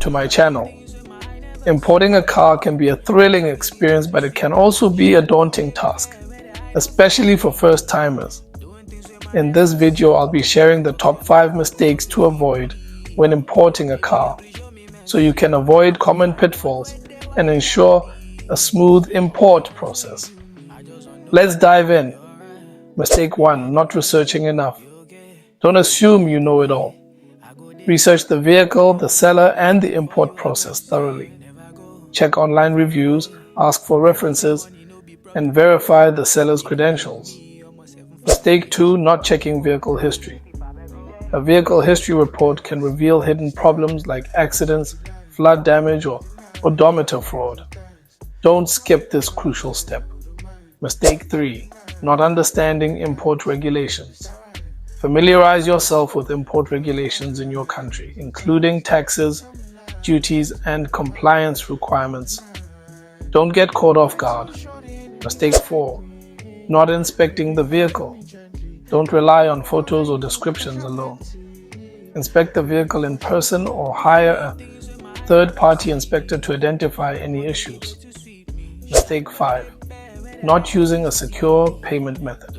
to my channel. Importing a car can be a thrilling experience, but it can also be a daunting task, especially for first-timers. In this video, I'll be sharing the top 5 mistakes to avoid when importing a car, so you can avoid common pitfalls and ensure a smooth import process. Let's dive in. Mistake 1. Not researching enough. Don't assume you know it all. Research the vehicle, the seller, and the import process thoroughly. Check online reviews, ask for references, and verify the seller's credentials. Mistake 2. Not checking vehicle history. A vehicle history report can reveal hidden problems like accidents, flood damage, or odometer fraud. Don't skip this crucial step. Mistake 3. Not understanding import regulations. Familiarize yourself with import regulations in your country, including taxes, duties, and compliance requirements. Don't get caught off guard. Mistake 4. Not inspecting the vehicle. Don't rely on photos or descriptions alone. Inspect the vehicle in person or hire a third-party inspector to identify any issues. Mistake 5. Not using a secure payment method.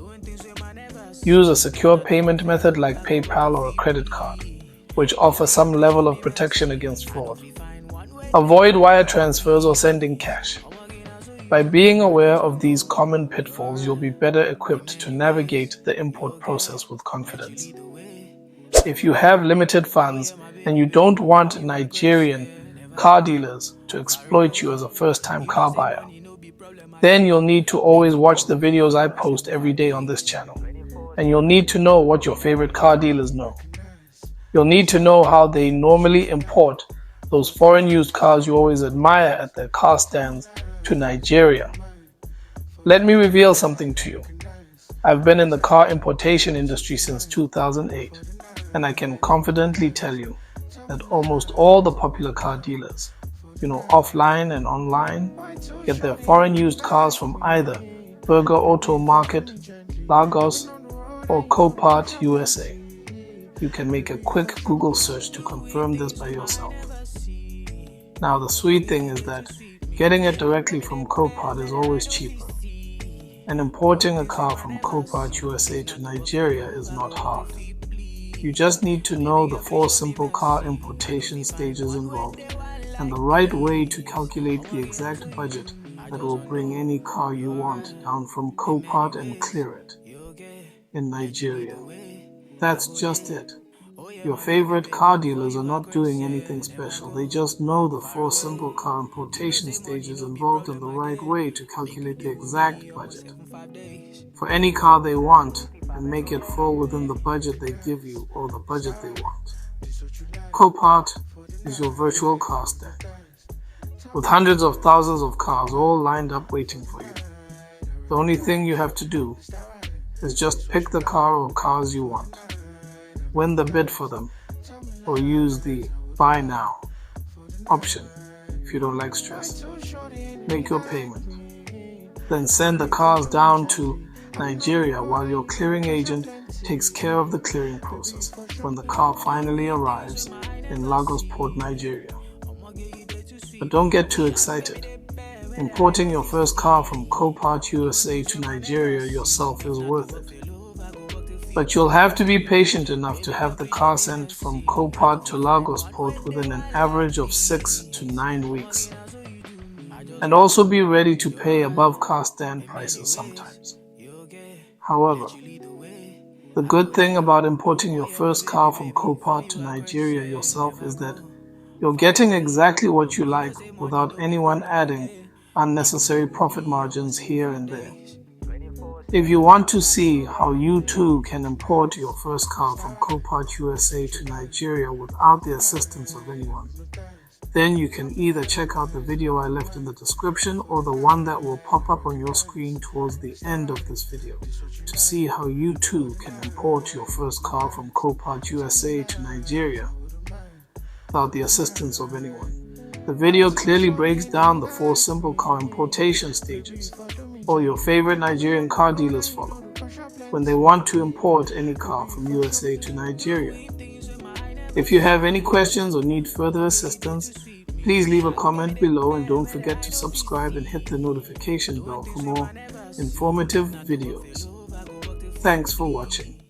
Use a secure payment method like PayPal or a credit card, which offer some level of protection against fraud. Avoid wire transfers or sending cash. By being aware of these common pitfalls, you'll be better equipped to navigate the import process with confidence. If you have limited funds and you don't want Nigerian car dealers to exploit you as a first-time car buyer, then you'll need to always watch the videos I post every day on this channel. And you'll need to know what your favorite car dealers know. You'll need to know how they normally import those foreign used cars you always admire at their car stands to Nigeria. Let me reveal something to you. I've been in the car importation industry since 2008, and I can confidently tell you that almost all the popular car dealers, offline and online, get their foreign used cars from either Berger Auto Market, Lagos, or Copart USA. You can make a quick Google search to confirm this by yourself. Now, the sweet thing is that getting it directly from Copart is always cheaper, and importing a car from Copart USA to Nigeria is not hard. You just need to know the 4 simple car importation stages involved and the right way to calculate the exact budget that will bring any car you want down from Copart and clear it in Nigeria. That's just it. Your favorite car dealers are not doing anything special. They just know the 4 simple car importation stages involved and the right way to calculate the exact budget for any car they want and make it fall within the budget they give you or the budget they want. Copart is your virtual car stand, with hundreds of thousands of cars all lined up waiting for you. The only thing you have to do is just pick the car or cars you want, win the bid for them, or use the buy now option if you don't like stress. Make your payment, then send the cars down to Nigeria while your clearing agent takes care of the clearing process when the car finally arrives in Lagos Port, Nigeria. But don't get too excited. Importing your first car from Copart USA to Nigeria yourself is worth it. But you'll have to be patient enough to have the car sent from Copart to Lagos Port within an average of 6 to 9 weeks. And also be ready to pay above car stand prices sometimes. However, the good thing about importing your first car from Copart to Nigeria yourself is that you're getting exactly what you like without anyone adding unnecessary profit margins here and there. If you want to see how you too can import your first car from Copart USA to Nigeria without the assistance of anyone, then you can either check out the video I left in the description or the one that will pop up on your screen towards the end of this video to see how you too can import your first car from Copart USA to Nigeria without the assistance of anyone. The video clearly breaks down the 4 simple car importation stages all your favorite Nigerian car dealers follow when they want to import any car from USA to Nigeria. If you have any questions or need further assistance, please leave a comment below and don't forget to subscribe and hit the notification bell for more informative videos. Thanks for watching.